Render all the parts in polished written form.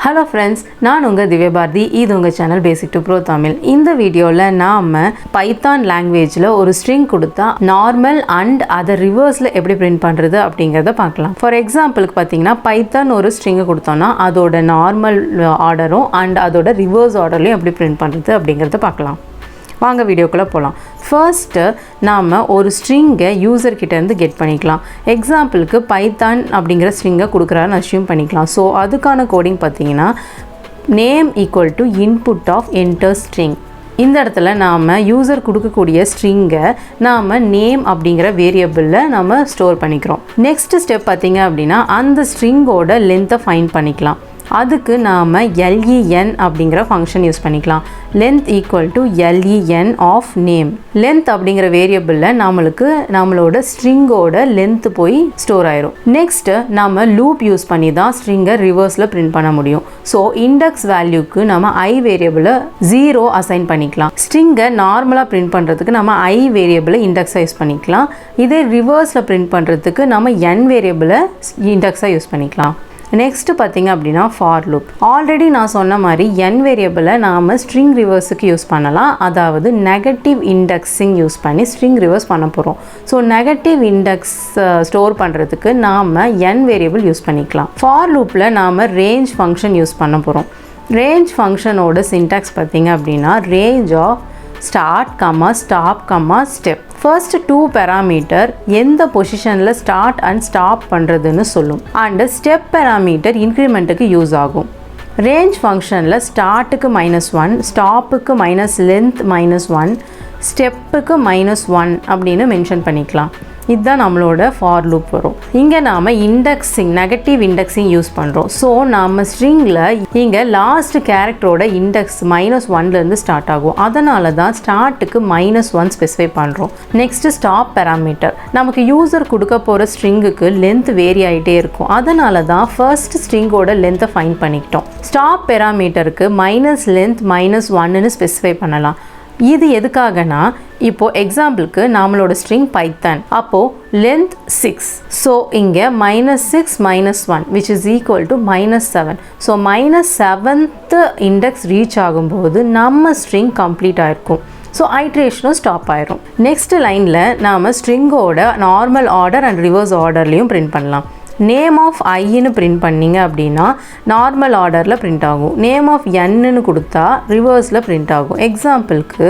Hello friends, நான் உங்க திவ்யா பாரதி. இது உங்க சேனல் BasicToPro Tamil. இந்த வீடியோல நாம Python languageல ஒரு string கொடுத்தா நார்மல் and அதை ரிவர்ஸ்ல எப்படி பிரிண்ட் பண்றது அப்படிங்கறத பார்க்கலாம். For exampleக்கு பாத்தீங்கன்னா Python ஒரு string கொடுத்தோம்னா அதோட நார்மல் ஆர்டரும் and அதோட ரிவர்ஸ் ஆர்டர்லயும் எப்படி பிரிண்ட் பண்றது அப்படிங்கறத பார்க்கலாம். வாங்க வீடியோக்குள்ள போலாம். ஃபர்ஸ்ட் நாம ஒரு ஸ்ட்ரிங்கை யூசர் கிட்ட இருந்து கெட் பண்ணிக்கலாம். எக்ஸாம்பிளுக்கு பைத்தான் அப்படிங்கிற ஸ்ட்ரிங்கை கொடுக்குறாருன்னு அஸ்யூம் பண்ணிக்கலாம். ஸோ அதுக்கான கோடிங் பார்த்தீங்கன்னா name equal to input of enter string. இந்த இடத்துல நாம் யூசர் கொடுக்கக்கூடிய ஸ்ட்ரிங்கை நாம் நேம் அப்படிங்கிற வேரியபிளில் நம்ம ஸ்டோர் பண்ணிக்கிறோம். நெக்ஸ்ட் ஸ்டெப் பார்த்தீங்க அப்படின்னா அந்த ஸ்ட்ரிங்கோட லென்த்தை ஃபைண்ட் பண்ணிக்கலாம். அதுக்கு நாம் len அப்படிங்கிற ஃபங்க்ஷன் யூஸ் பண்ணிக்கலாம். Length equal to len of name. Length அப்படிங்கிற வேரியபிளில் நம்மளோட ஸ்ட்ரிங்கோட லென்த் போய் ஸ்டோர் ஆயிரும். நெக்ஸ்ட் நம்ம லூப் யூஸ் பண்ணி தான் ஸ்ட்ரிங்கை ரிவர்ஸில் பிரிண்ட் பண்ண முடியும். ஸோ இண்டெக்ஸ் வேல்யூக்கு நம்ம ஐ வேரியபிளை 0 அசைன் பண்ணிக்கலாம். ஸ்ட்ரிங்கை நார்மலாக பிரிண்ட் பண்ணுறதுக்கு நம்ம ஐ வேரியபிளை இண்டெக்ஸாக யூஸ் பண்ணிக்கலாம். இதே ரிவர்ஸில் பிரிண்ட் பண்ணுறதுக்கு நம்ம n வேரியபிளை இண்டெக்ஸாக யூஸ் பண்ணிக்கலாம். நெக்ஸ்ட் பார்த்தீங்க அப்படின்னா ஃபார் லூப். ஆல்ரெடி நான் சொன்ன மாதிரி n வேரியபிளை நாம் ஸ்ட்ரிங் ரிவர்ஸுக்கு யூஸ் பண்ணலாம். அதாவது நெகட்டிவ் இண்டெக்ஸிங் யூஸ் பண்ணி ஸ்ட்ரிங் ரிவர்ஸ் பண்ண போகிறோம். ஸோ நெகட்டிவ் இண்டெக்ஸ் ஸ்டோர் பண்ணுறதுக்கு நாம் n வேரியபிள் யூஸ் பண்ணிக்கலாம். ஃபார் லூப்பில் நாம் ரேஞ்ச் ஃபங்க்ஷன் யூஸ் பண்ண போகிறோம். ரேஞ்ச் ஃபங்க்ஷனோட சின்டாக்ஸ் பார்த்தீங்க அப்படின்னா range of start comma stop comma step. First 2 parameter எந்த பொசிஷனில் ஸ்டார்ட் அண்ட் ஸ்டாப் பண்ணுறதுன்னு சொல்லும். அண்ட் ஸ்டெப் பேராமீட்டர் இன்க்ரிமெண்ட்டுக்கு யூஸ் ஆகும். ரேஞ்ச் ஃபங்க்ஷனில் ஸ்டார்ட்டுக்கு -1, ஸ்டாப்புக்கு -length -1, ஸ்டெப்புக்கு -1 அப்படின்னு மென்ஷன் பண்ணிக்கலாம். இதுதான் நம்மளோட ஃபார் லூப் வரும். இங்கே நாம் இண்டெக்ஸிங் நெகட்டிவ் இண்டெக்ஸிங் யூஸ் பண்ணுறோம். ஸோ நம்ம ஸ்ட்ரிங்கில் இங்கே லாஸ்ட் கேரக்டரோட இண்டெக்ஸ் -1லேருந்து ஸ்டார்ட் ஆகும். அதனால தான் ஸ்டார்ட்டுக்கு -1 ஸ்பெசிஃபை பண்ணுறோம். Next stop parameter. நமக்கு யூசர் கொடுக்க போகிற ஸ்ட்ரிங்குக்கு லென்த் வேரி ஆகிட்டே இருக்கும். அதனால தான் ஃபர்ஸ்ட் ஸ்ட்ரிங்கோட லென்த்தை ஃபைண்ட் பண்ணிக்கிட்டோம். ஸ்டாப் பேராமீட்டருக்கு -length -1ன்னு ஸ்பெசிஃபை பண்ணலாம். இது எதுக்காகனா இப்போ எக்ஸாம்பிளுக்கு நம்மளோட ஸ்ட்ரிங் பைத்தான், அப்போது லென்த் 6. ஸோ இங்கே -6 -1 which is equal to -7. So -7th index reach ஆகும்போது நம்ம ஸ்ட்ரிங் கம்ப்ளீட் ஆகிருக்கும். ஸோ ஐட்ரேஷனும் ஸ்டாப் ஆயிரும். நெக்ஸ்ட் லைனில் நாம் ஸ்ட்ரிங்கோட நார்மல் ஆர்டர் அண்ட் ரிவர்ஸ் ஆர்டர்லையும் பிரிண்ட் பண்ணலாம். நேம் ஆஃப் ஐன்னு பிரிண்ட் பண்ணிங்க அப்படின்னா நார்மல் ஆர்டரில் பிரிண்ட் ஆகும். நேம் ஆஃப் என்னன்னு கொடுத்தா ரிவர்ஸில் பிரிண்ட் ஆகும். எக்ஸாம்பிளுக்கு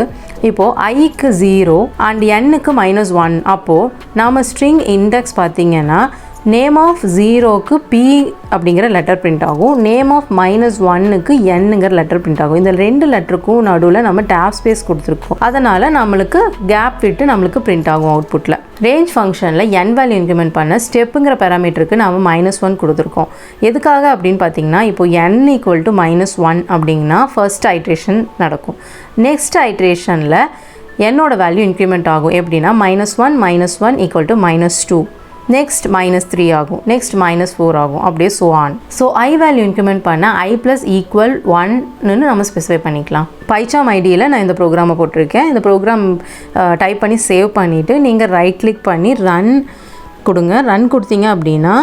இப்போது ஐக்கு 0 அண்ட் என்னுக்கு -1. அப்போது நாம் ஸ்ட்ரிங் இண்டெக்ஸ் பார்த்திங்கன்னா நேம் ஆஃப் 0க்கு P அப்படிங்கிற லெட்டர் பிரிண்ட் ஆகும். நேம் ஆஃப் -1க்கு Nங்கிற லெட்டர் பிரிண்ட் ஆகும். இந்த 2 லெட்டருக்கும் நடுவில் நம்ம டேப் ஸ்பேஸ் கொடுத்துருக்கோம். அதனால் நம்மளுக்கு கேப் விட்டு நம்மளுக்கு பிரிண்ட் ஆகும் அவுட்புட்டில். ரேஞ்ச் ஃபங்க்ஷனில் n வேல்யூ இன்க்ரிமெண்ட் பண்ண ஸ்டெப்புங்கிற பேராமீட்டருக்கு நம்ம -1 கொடுத்துருக்கோம். எதுக்காக அப்படின்னு பார்த்தீங்கன்னா இப்போ n ஈக்குவல் டு -1 அப்படின்னா ஃபர்ஸ்ட் ஐட்ரேஷன் நடக்கும். நெக்ஸ்ட் ஐட்ரேஷனில் என்னோட வேல்யூ இன்க்ரிமெண்ட் ஆகும். எப்படின்னா -1 ஈக்குவல் டு -2, நெக்ஸ்ட் -3 ஆகும், நெக்ஸ்ட் -4 ஆகும், அப்படியே so on. So I value increment பண்ண i + 1ன்னு நம்ம ஸ்பெசிஃபை பண்ணிக்கலாம். பைச்சாம் ஐடியில் நான் இந்த ப்ரோக்ராமை போட்டிருக்கேன். இந்த ப்ரோக்ராம் டைப் பண்ணி சேவ் பண்ணிவிட்டு நீங்கள் ரைட் கிளிக் பண்ணி ரன் கொடுங்க. ரன் கொடுத்தீங்க அப்படின்னா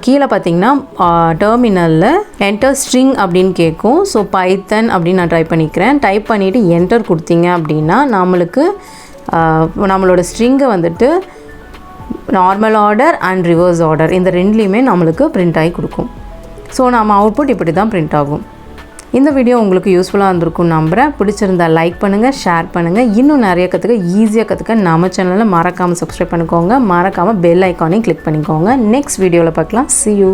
கீழே பார்த்தீங்கன்னா டெர்மினலில் என்டர் ஸ்ட்ரிங் அப்படின்னு கேட்கும். ஸோ பைத்தன் அப்படின்னு நான் டைப் பண்ணிக்கிறேன். டைப் பண்ணிவிட்டு என்டர் கொடுத்தீங்க அப்படின்னா நம்மளோட ஸ்ட்ரிங்கை வந்துட்டு normal order and reverse order இந்த ரெண்டுலேயுமே நம்மளுக்கு பிரிண்ட் ஆகி கொடுக்கும். ஸோ நம்ம அவுட்புட் இப்படி தான் பிரிண்ட் ஆகும். இந்த வீடியோ உங்களுக்கு யூஸ்ஃபுல்லாக இருந்திருக்கும் நம்புகிறேன். பிடிச்சிருந்தால் லைக் பண்ணுங்கள், ஷேர் பண்ணுங்கள். இன்னும் நிறைய ஈஸியாக கற்றுக்க நம்ம சேனலில் மறக்காமல் சப்ஸ்கிரைப் பண்ணிக்கோங்க. மறக்காமல் பெல் ஐக்கானையும் கிளிக் பண்ணிக்கோங்க. நெக்ஸ்ட் வீடியோவில் பார்க்கலாம். See you.